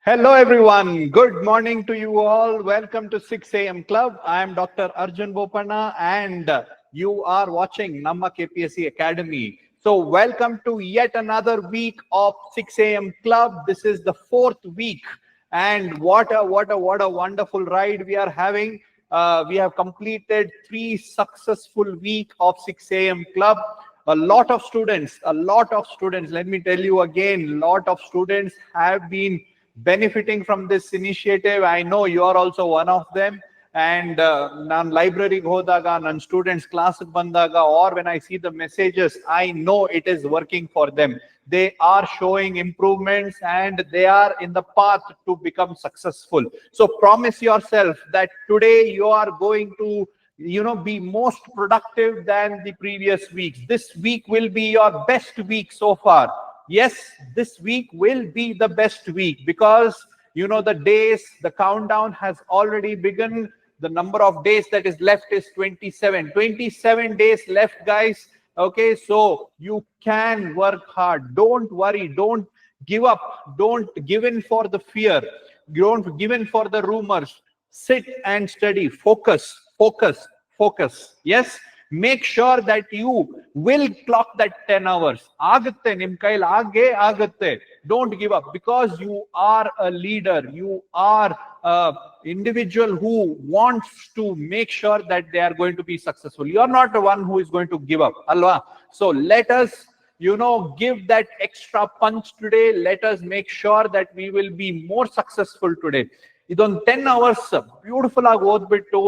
Hello everyone, good morning to you all. Welcome to 6 a.m. Club. I am Dr. Arjun Bopanna and you are watching NammaKPSC Academy. So welcome to yet another week of 6 a.m. Club. This is the fourth week and what a wonderful ride we are having. We have completed 3 successful week of 6 a.m. Club. A lot of students, let me tell you again, lot of students have been benefiting from this initiative. I know you are also one of them. And nan library hodaga, nan students class bandaga, or when I see the messages, I know it is working for them. They are showing improvements and they are in the path to become successful. So promise yourself that today you are going to be most productive than the previous weeks. This week will be your best week so far. Yes, this week will be the best week because the countdown has already begun. The number of days that is left is 27 days left, guys. Okay, so you can work hard. Don't worry, don't give up, don't give in for the fear, don't give in for the rumors. Sit and study, focus. Yes, make sure that you will clock that 10 hours. Agatte, nim kail age agatte. Don't give up because you are a leader. You are an individual who wants to make sure that they are going to be successful. You are not the one who is going to give up. Alva. So let us give that extra punch today. Let us make sure that we will be more successful today. Idon 10 hours beautiful oದ್ಬಿಟ್ಟು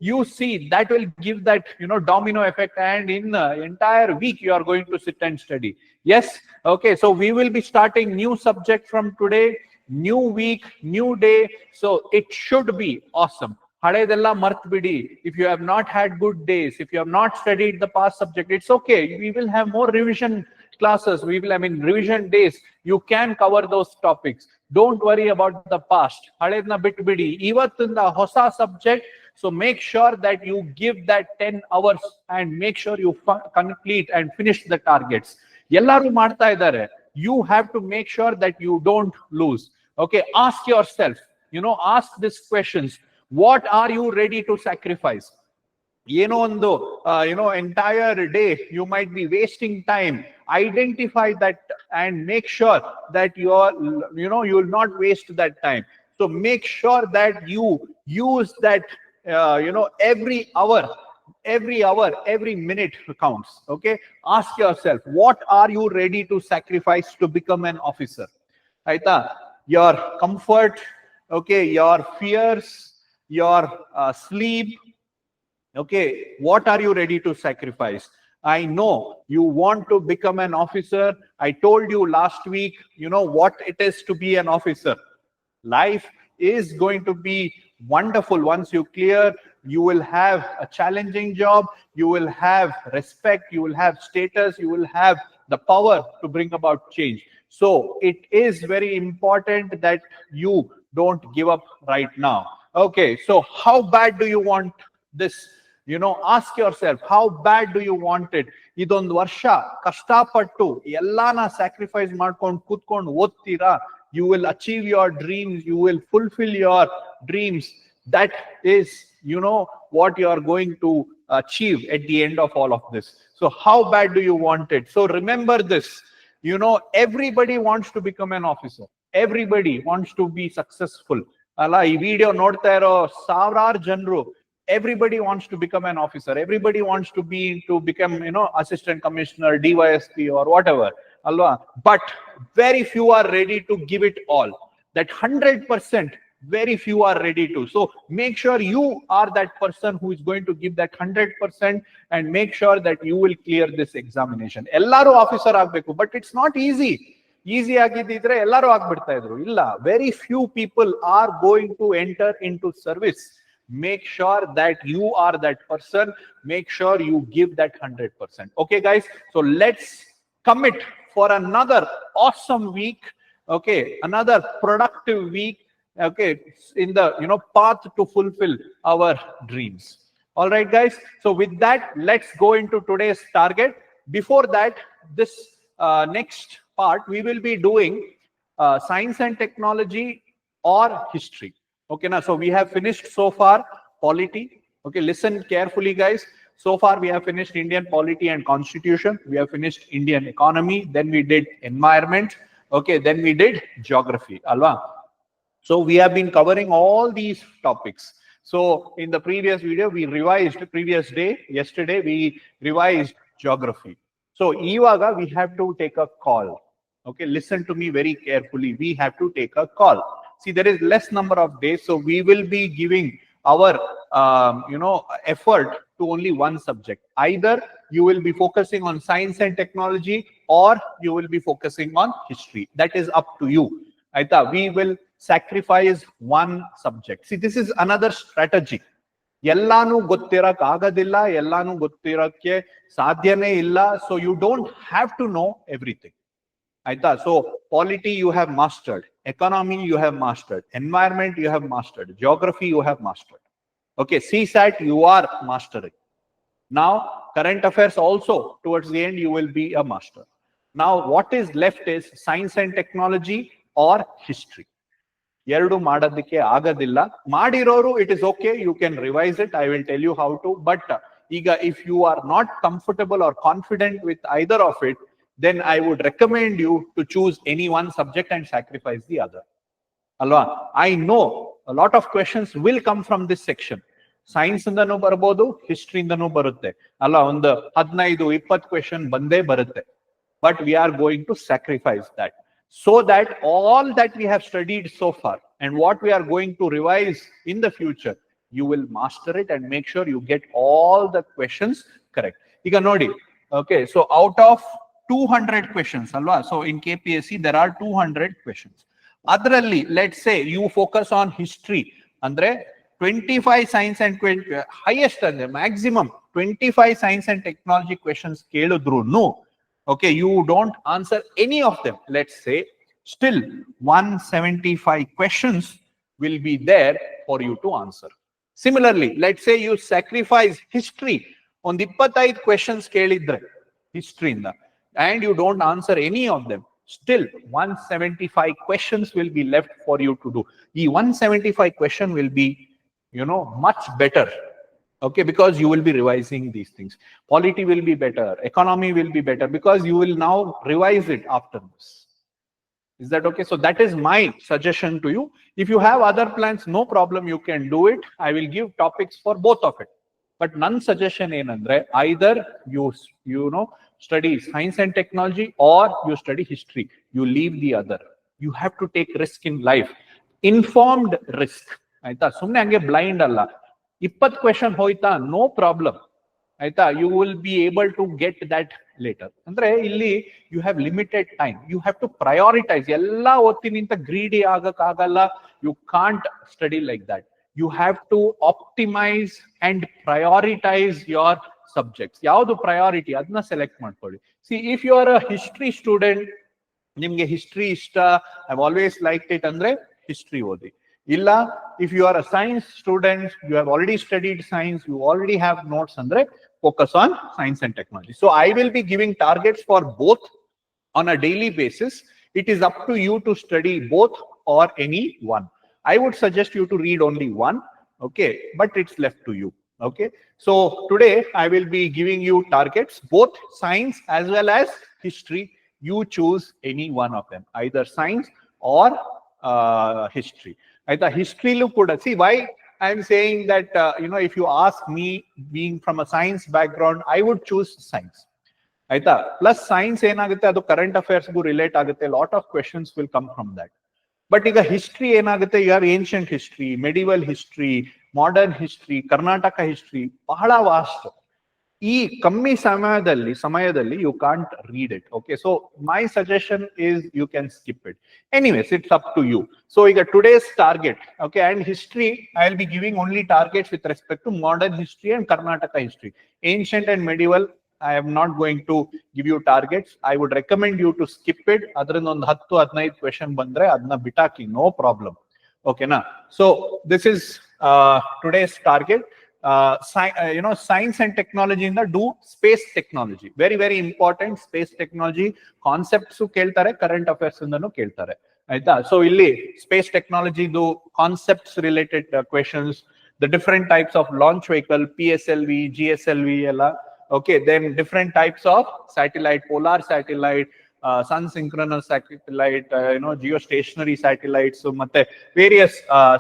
you see that will give that domino effect, and in the entire week you are going to sit and study. Yes, okay, so we will be starting new subject from today, new week, new day, so it should be awesome. Haledella martbidi. If you have not had good days, if you have not studied the past subject, it's okay. We will have more revision classes. Revision days. You can cover those topics. Don't worry about the past. Haledna bitbidi. Ivattinda hosa subject. So make sure that you give that 10 hours and make sure you complete and finish the targets. Yellaru ಮಾಡ್ತಾ ಇದ್ದಾರೆ. You have to make sure that you don't lose. Okay, ask yourself, ask these questions. What are you ready to sacrifice? Entire day you might be wasting time. Identify that and make sure that you will not waste that time. So make sure that you use that every hour, every minute counts. Okay, ask yourself, what are you ready to sacrifice to become an officer? Aita, your comfort, okay, your fears, your sleep. Okay, what are you ready to sacrifice? I know you want to become an officer. I told you last week, what it is to be an officer. Life is going to be wonderful once you clear. You will have a challenging job. You will have respect. You will have status. You will have the power to bring about change. So it is very important that you don't give up right now. Okay, so how bad do you want this? Ask yourself, how bad do you want it? Idondu varsha kastapattu ellana sacrifice ಮಾಡ್ಕೊಂಡು ಕೂತ್ಕೊಂಡು ಓದ್ತೀರಾ, you will achieve your dreams, you will fulfill your dreams. That is what you are going to achieve at the end of all of this. So how bad do you want it? So remember this, everybody wants to become an officer, everybody wants to be successful. ಅಲ್ಲ, ಈ video ನೋಡ್ತಾ ಇರೋ ಸಾವಿರಾರು ಜನರು, everybody wants to become an officer, everybody wants to become assistant commissioner, DYSP or whatever, alwa, but very few are ready to give it all. That 100%, very few are ready to. So make sure you are that person who is going to give that 100% and make sure that you will clear this examination. Ellaru officer agbeku, but it's not easy. Easy ಆಗಿದ್ದಿದ್ರೆ ಎಲ್ಲರೂ ಆಗ್ಬಿಡ್ತಾ ಇದ್ರು. ಇಲ್ಲ, very few people are going to enter into service. Make sure that you are that person. Make sure you give that 100%. Okay, guys. So let's commit for another awesome week. Okay, another productive week. Okay, in the path to fulfill our dreams. All right, guys. So with that, let's go into today's target. Before that, this next part we will be doing science and technology or history. Okay, now, so we have finished so far polity. Okay, listen carefully, guys. So far, we have finished Indian polity and constitution. We have finished Indian economy. Then we did environment. Okay, then we did geography. Alva. So we have been covering all these topics. So in the previous video, we revised yesterday, we revised geography. So Ivaga, we have to take a call. Okay, listen to me very carefully. We have to take a call. See, there is less number of days, so we will be giving our effort to only one subject. Either you will be focusing on science and technology, or you will be focusing on history. That is up to you. Aita, we will sacrifice one subject. See, this is another strategy. ಎಲ್ಲಾನು ಗೊತ್ತಿರಕ್ ಆಗೋದಿಲ್ಲ, ಎಲ್ಲಾನು ಗೊತ್ತಿರಕ್ಕೆ ಸಾಧ್ಯನೇ ಇಲ್ಲ. So you don't have to know everything. Aita, so polity you have mastered, economy you have mastered, environment you have mastered, geography you have mastered. Okay, CSAT you are mastering. Now current affairs also towards the end you will be a master. Now what is left is science and technology or history. ಎರಡು ಮಾಡೋದಕ್ಕೆ ಆಗೋದಿಲ್ಲ. ಮಾಡಿರೋರು it is okay, you can revise it, I will tell you how to. But ಈಗ if you are not comfortable or confident with either of it, then I would recommend you to choose any one subject and sacrifice the other. Alva, I know a lot of questions will come from this section. Science ಇಂದನೂ ಬರ್ಬೋದು, history ಇಂದನೂ ಬರುತ್ತೆ ಅಲ್ಲ. ಒಂದು 15-20 question ಬಂದೇ ಬರುತ್ತೆ. But we are going to sacrifice that, so that all that we have studied so far and what we are going to revise in the future, you will master it and make sure you get all the questions correct. Iga nodi, okay, so out of 200 questions, alva, so in KPSC there are 200 questions. Adralli, let's say you focus on history, andre 25 science and highest and maximum 25 science and technology questions keludru no, okay, you don't answer any of them, let's say, still 175 questions will be there for you to answer. Similarly, let's say you sacrifice history on the 25 questions kelidre history inda, and you don't answer any of them, still 175 questions will be left for you to do. The 175 question will be, much better. Okay, because you will be revising these things. Polity will be better, economy will be better, because you will now revise it after this. Is that okay? So that is my suggestion to you. If you have other plans, no problem, you can do it. I will give topics for both of it. But none suggestion enandre, either you study science and technology or you study history. You leave the other. You have to take risk in life. Informed risk. Aita, sumne hange blind alla. 20 question hoita, no problem. Aita, you will be able to get that later. Andre illi you have limited time. You have to prioritize. Ella ottininta greedy agakagalla. You can't study like that. You have to optimize and prioritize your subjects. Yavadu priority adna select ಮಾಡ್ಕೊಳ್ಳಿ. See, if you are a history student, ನಿಮಗೆ history ಇಷ್ಟ, I've always liked it ಅಂದ್ರೆ history ಓದಿ. Illa, if you are a science student, you have already studied science, you already have notes andre, focus on science and technology. So I will be giving targets for both on a daily basis. It is up to you to study both or any one. I would suggest you to read only one, okay, but it's left to you. Okay, so today I will be giving you targets, both science as well as history. You choose any one of them, either science or history. Aita, history lu kuda, see why I am saying that, if you ask me, being from a science background, I would choose science. Aita, plus science enagutte adu current affairs gu relate agutte, lot of questions will come from that. But ಈಗ history ಏನಾಗುತ್ತೆ, you have ancient history, medieval history, modern history, Karnataka history, ಬಹಳ vast. ಈ ಕಮ್ಮಿ ಸಮಯದಲ್ಲಿ you can't read it. Okay, so my suggestion is you can skip it. Anyways, it's up to you. So ಈಗ today's target, okay, and history I will be giving only targets with respect to modern history and Karnataka history. Ancient and medieval I am not going to give you targets. I would recommend you to skip it. Adrinda ಒಂದು 10-15 question ಬಂದ್ರೆ ಅದನ್ನ ಬಿಟಾಕಿ, no problem. Okay na? So this is today's target. Science and technology in the do space technology. Very, very important. Space technology concepts keltare, current affairs indanu keltare. ಆಯ್ತಾ. So ಇಲ್ಲಿ space ಟೆಕ್ನಾಲಜಿದು concepts related questions, the different types of launch vehicle, PSLV, GSLV ಎಲ್ಲ. Okay, then different types of satellite, polar satellite, sun synchronous satellite, geostationary satellites, ಮತ್ತೆ various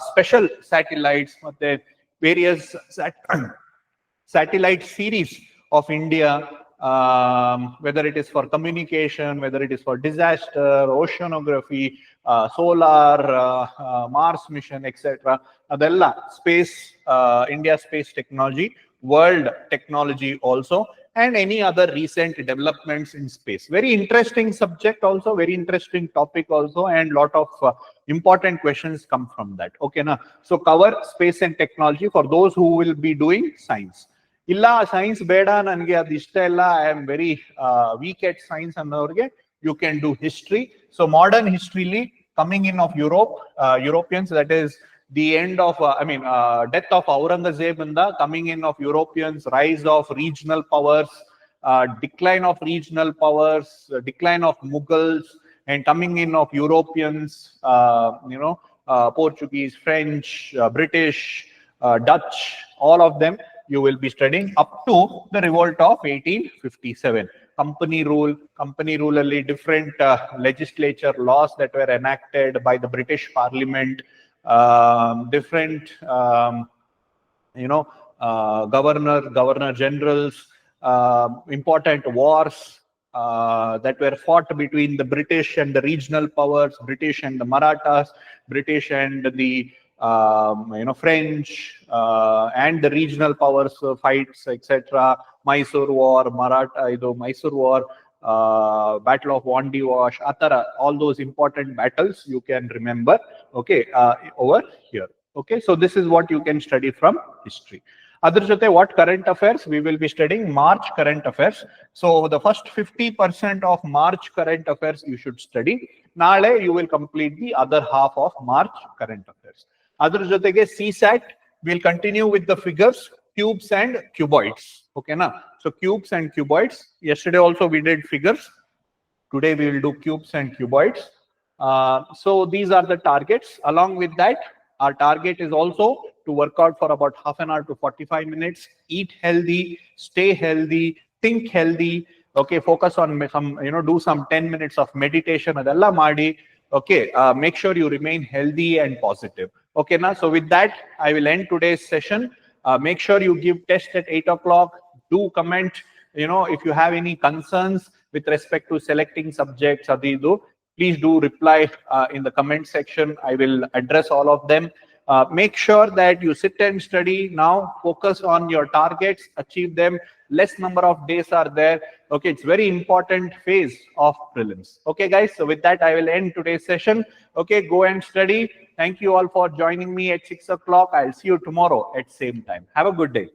special satellites, ಮತ್ತೆ various satellite series of India, whether it is for communication, whether it is for disaster, oceanography, solar, Mars mission, etc. Adella space, India space technology, world technology also, and any other recent developments in space. Very interesting subject also, very interesting topic also, and lot of important questions come from that. Okay, na? So cover space and technology for those who will be doing science. ಇಲ್ಲ science ಬೇಡ ನನಗೆ ಅದು ಇಷ್ಟ ಇಲ್ಲ, I am very weak at science ಅನ್ನೋರಿಗೆ you can do history. So modern ಹಿಸ್ಟ್ರಿಲಿ coming in of Europeans, that is the end of death of Aurangzeb and the coming in of Europeans, rise of regional powers, decline of regional powers, decline of Mughals, and coming in of Europeans, Portuguese, French, British, Dutch, all of them you will be studying up to the revolt of 1857. Company rule alli different legislature laws that were enacted by the British Parliament, different governor generals, important wars that were fought between the British and the regional powers, British and the Marathas, British and the French, and the regional powers fights, etc. Mysore War, Mysore War, Battle of Wandiwash, Atara, all those important battles you can remember. Okay, over here. Okay, so this is what you can study from history. Adar jote what current affairs we will be studying? March current affairs. So the first 50% of March current affairs you should study. Nale you will complete the other half of March current affairs. Adar jotege CSAT will continue with the figures, cubes and cuboids. Okay na? So cubes and cuboids. Yesterday also we did figures. Today we will do cubes and cuboids. So these are the targets. Along with that, our target is also to work out for about half an hour to 45 minutes. Eat healthy, stay healthy, think healthy. Okay, focus on some, do some 10 minutes of meditation. Adella maadi. Okay, make sure you remain healthy and positive. Okay, na? So with that, I will end today's session. Make sure you give test at 8 o'clock. Do comment, if you have any concerns with respect to selecting subjects, Adidu, please do reply in the comment section. I will address all of them. Make sure that you sit and study now, focus on your targets, achieve them. Less number of days are there. Okay, it's very important phase of prelims. Okay, guys, so with that, I will end today's session. Okay, go and study. Thank you all for joining me at 6 o'clock. I'll see you tomorrow at same time. Have a good day.